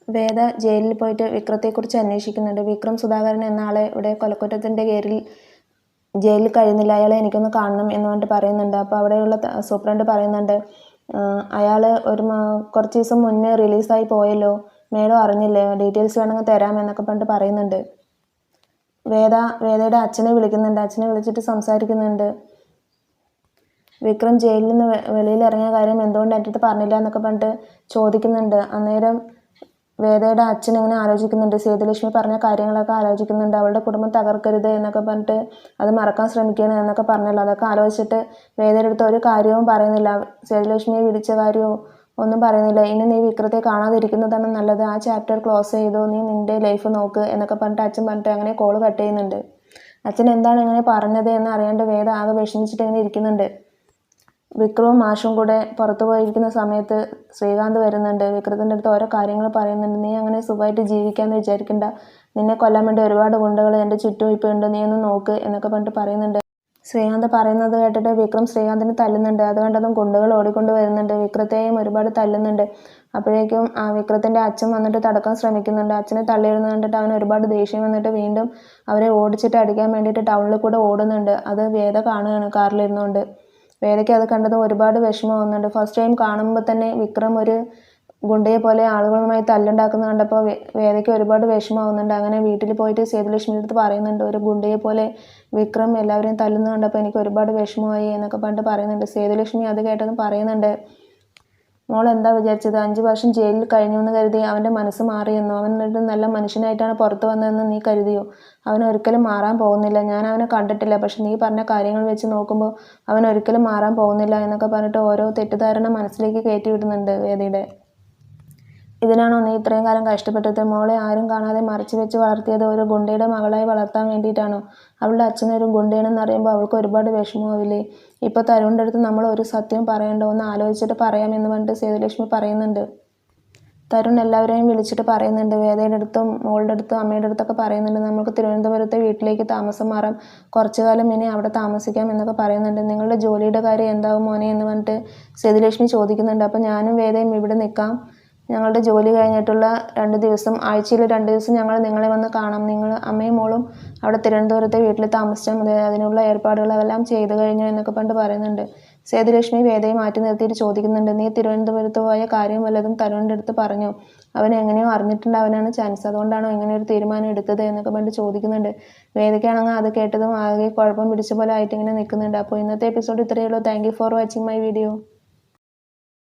വേദ ജയിലിൽ പോയിട്ട് വിക്രത്തെക്കുറിച്ച് അന്വേഷിക്കുന്നുണ്ട്. വിക്രം സുധാകരൻ എന്ന ആളെ ഇവിടെ കൊലക്കുറ്റത്തിൻ്റെ പേരിൽ ജയിലിൽ കഴിയുന്നില്ല, അയാളെ എനിക്കൊന്ന് കാണണം എന്ന് പറഞ്ഞിട്ട് പറയുന്നുണ്ട്. അപ്പോൾ അവിടെയുള്ള സൂപ്രണ്ട് പറയുന്നുണ്ട്, അയാൾ കുറച്ച് ദിവസം മുന്നേ റിലീസായി പോയല്ലോ, മേഡം അറിഞ്ഞില്ലേ, ഡീറ്റെയിൽസ് വേണമെങ്കിൽ തരാമെന്നൊക്കെ പറഞ്ഞിട്ട് പറയുന്നുണ്ട്. വേദയുടെ അച്ഛനെ വിളിക്കുന്നുണ്ട്. അച്ഛനെ വിളിച്ചിട്ട് സംസാരിക്കുന്നുണ്ട്. വിക്രം ജയിലിൽ നിന്ന് വെളിയിൽ ഇറങ്ങിയ കാര്യം എന്തുകൊണ്ട് എൻ്റെ അടുത്ത് പറഞ്ഞില്ല എന്നൊക്കെ പറഞ്ഞിട്ട് ചോദിക്കുന്നുണ്ട്. അന്നേരം വേദയുടെ അച്ഛൻ ഇങ്ങനെ ആലോചിക്കുന്നുണ്ട്, സേതുലക്ഷ്മി പറഞ്ഞ കാര്യങ്ങളൊക്കെ ആലോചിക്കുന്നുണ്ട്. അവളുടെ കുടുംബം തകർക്കരുത് എന്നൊക്കെ പറഞ്ഞിട്ട് അത് മറക്കാൻ ശ്രമിക്കണം എന്നൊക്കെ പറഞ്ഞല്ലോ. അതൊക്കെ ആലോചിച്ചിട്ട് വേദയുടെ അടുത്ത് ഒരു കാര്യവും പറയുന്നില്ല. സേതുലക്ഷ്മിയെ വിളിച്ച കാര്യവും ഒന്നും പറയുന്നില്ല. ഇനി നീ വിക്രത്തെ കാണാതിരിക്കുന്നതാണ് നല്ലത്, ആ ചാപ്റ്റർ ക്ലോസ് ചെയ്തോ, നീ നിൻ്റെ ലൈഫ് നോക്ക് എന്നൊക്കെ പറഞ്ഞിട്ട് അച്ഛൻ പറഞ്ഞിട്ട് അങ്ങനെ കോൾ കട്ട് ചെയ്യുന്നുണ്ട്. അച്ഛൻ എന്താണ് ഇങ്ങനെ പറഞ്ഞത് എന്ന് അറിയാണ്ട് വേദ ആകെ വിഷമിച്ചിട്ട് ഇങ്ങനെ ഇരിക്കുന്നുണ്ട്. വിക്രവും മാഷും കൂടെ പുറത്തു പോയിരിക്കുന്ന സമയത്ത് ശ്രീകാന്ത് വരുന്നുണ്ട്. വിക്രത്തിൻ്റെ അടുത്ത് ഓരോ കാര്യങ്ങൾ പറയുന്നുണ്ട്. നീ അങ്ങനെ സുഖമായിട്ട് ജീവിക്കാമെന്ന് വിചാരിക്കണ്ട, നിന്നെ കൊല്ലാൻ വേണ്ടി ഒരുപാട് ഗുണ്ടകൾ എൻ്റെ ചുറ്റും ഇപ്പോൾ ഉണ്ട്, നീ ഒന്ന് നോക്ക് എന്നൊക്കെ പറഞ്ഞിട്ട് പറയുന്നുണ്ട്. ശ്രീകാന്ത് പറയുന്നത് കേട്ടിട്ട് വിക്രം ശ്രീകാന്തിനെ തല്ലുന്നുണ്ട്. അത് കണ്ടതും ഗുണ്ടകൾ ഓടിക്കൊണ്ട് വരുന്നുണ്ട്. വിക്രത്തെയും ഒരുപാട് തല്ലുന്നുണ്ട്. അപ്പോഴേക്കും വിക്രത്തിൻ്റെ അച്ഛൻ വന്നിട്ട് തടുക്കാൻ ശ്രമിക്കുന്നുണ്ട്. അച്ഛനെ തള്ളിയിടുന്നത് കണ്ടിട്ട് അവന് ഒരുപാട് ദേഷ്യം വന്നിട്ട് വീണ്ടും അവരെ ഓടിച്ചിട്ട് അടിക്കാൻ വേണ്ടിയിട്ട് ടൗണിൽ കൂടെ ഓടുന്നുണ്ട്. അത് വേദ കാണുകയാണ് കാറിലിരുന്നുകൊണ്ട്. വേദയ്ക്ക് അത് കണ്ടതും ഒരുപാട് വിഷമമാവുന്നുണ്ട്. ഫസ്റ്റ് ടൈം കാണുമ്പോൾ തന്നെ വിക്രം ഒരു ഗുണ്ടയെ പോലെ ആളുകളുമായി തല്ലുണ്ടാക്കുന്നത് കണ്ടപ്പോൾ വേദയ്ക്ക് ഒരുപാട് വിഷമമാവുന്നുണ്ട്. അങ്ങനെ വീട്ടിൽ പോയിട്ട് സേതുലക്ഷ്മിയുടെ അടുത്ത് പറയുന്നുണ്ട്, ഒരു ഗുണ്ടയെ പോലെ വിക്രം എല്ലാവരെയും തല്ലുന്നത് കണ്ടപ്പോൾ എനിക്ക് ഒരുപാട് വിഷമമായി എന്നൊക്കെ പറഞ്ഞിട്ട് പറയുന്നുണ്ട്. സേതുലക്ഷ്മി അത് കേട്ടതും പറയുന്നുണ്ട്, മോൾ എന്താ വിചാരിച്ചത്, 5 വർഷം ജയിലിൽ കഴിഞ്ഞു എന്ന് കരുതി അവൻ്റെ മനസ്സ് മാറിയെന്നോ, അവനൊരു നല്ല മനുഷ്യനായിട്ടാണ് പുറത്തു വന്നതെന്ന് നീ കരുതിയോ? അവൻ ഒരിക്കലും മാറാൻ പോകുന്നില്ല. ഞാൻ അവനെ കണ്ടിട്ടില്ല, പക്ഷെ നീ പറഞ്ഞ കാര്യങ്ങൾ വെച്ച് നോക്കുമ്പോൾ അവൻ ഒരിക്കലും മാറാൻ പോകുന്നില്ല എന്നൊക്കെ പറഞ്ഞിട്ട് ഓരോ തെറ്റിദ്ധാരണ മനസ്സിലേക്ക് കയറ്റി വിടുന്നുണ്ട് വേദിയുടെ. ഇതിനാണോ നീ ഇത്രയും കാലം കഷ്ടപ്പെട്ടത്? മോളെ ആരും കാണാതെ മറച്ചു വെച്ച് വളർത്തിയത് ഒരു ഗുണ്ടയുടെ മകളായി വളർത്താൻ വേണ്ടിയിട്ടാണോ? അവളുടെ അച്ഛനൊരു ഗുണ്ടയാണെന്ന് അറിയുമ്പോൾ അവൾക്ക് ഒരുപാട് വിഷമമാവില്ലേ? ഇപ്പോൾ തരുണിൻ്റെ അടുത്ത് നമ്മൾ ഒരു സത്യവും പറയണ്ട, ഒന്ന് ആലോചിച്ചിട്ട് പറയാമെന്ന് പറഞ്ഞിട്ട് സേതുലക്ഷ്മി പറയുന്നുണ്ട്. തരുൺ എല്ലാവരെയും വിളിച്ചിട്ട് പറയുന്നുണ്ട്. വേദയുടെ അടുത്തും മോളുടെ അടുത്തും അമ്മയുടെ അടുത്തൊക്കെ പറയുന്നുണ്ട്, നമുക്ക് തിരുവനന്തപുരത്തെ വീട്ടിലേക്ക് താമസം മാറാം, കുറച്ചു കാലം ഇനി അവിടെ താമസിക്കാം എന്നൊക്കെ പറയുന്നുണ്ട്. നിങ്ങളുടെ ജോലിയുടെ കാര്യം എന്താവും മോനെ എന്ന് പറഞ്ഞിട്ട് സേതുലക്ഷ്മി ചോദിക്കുന്നുണ്ട്. അപ്പോൾ ഞാനും വേദയും ഇവിടെ നിൽക്കാം, ഞങ്ങളുടെ ജോലി കഴിഞ്ഞിട്ടുള്ള 2 ദിവസം, ആഴ്ചയിൽ 2 ദിവസം ഞങ്ങൾ നിങ്ങളെ വന്ന് കാണാം, നിങ്ങൾ അമ്മയും മോളും അവിടെ തിരുവനന്തപുരത്തെ വീട്ടിൽ താമസിച്ചാൽ മതി, അതിനുള്ള ഏർപ്പാടുകളെല്ലാം ചെയ്തു കഴിഞ്ഞു എന്നൊക്കെ പറഞ്ഞിട്ട് പറയുന്നുണ്ട്. സേതുലക്ഷ്മി വേദയെ മാറ്റി നിർത്തിയിട്ട് ചോദിക്കുന്നുണ്ട്, നീ തിരുവനന്തപുരത്ത് പോയ കാര്യം വല്ലതും തരുണിൻ്റെ അടുത്ത് പറഞ്ഞു? അവൻ എങ്ങനെയോ അറിഞ്ഞിട്ടുണ്ടാവാനാണ് ചാൻസ്, അതുകൊണ്ടാണോ ഇങ്ങനെ ഒരു തീരുമാനം എടുത്തത് എന്നൊക്കെ പറഞ്ഞിട്ട് ചോദിക്കുന്നുണ്ട്. വേദയ്ക്കാണെങ്കിൽ അത് കേട്ടതും ആകെ കുഴപ്പം പിടിച്ച പോലെ ആയിട്ട് ഇങ്ങനെ നിൽക്കുന്നുണ്ട്. അപ്പോൾ ഇന്നത്തെ എപ്പിസോഡ് ഇത്രയേ ഉള്ളൂ. Thank you for watching my video.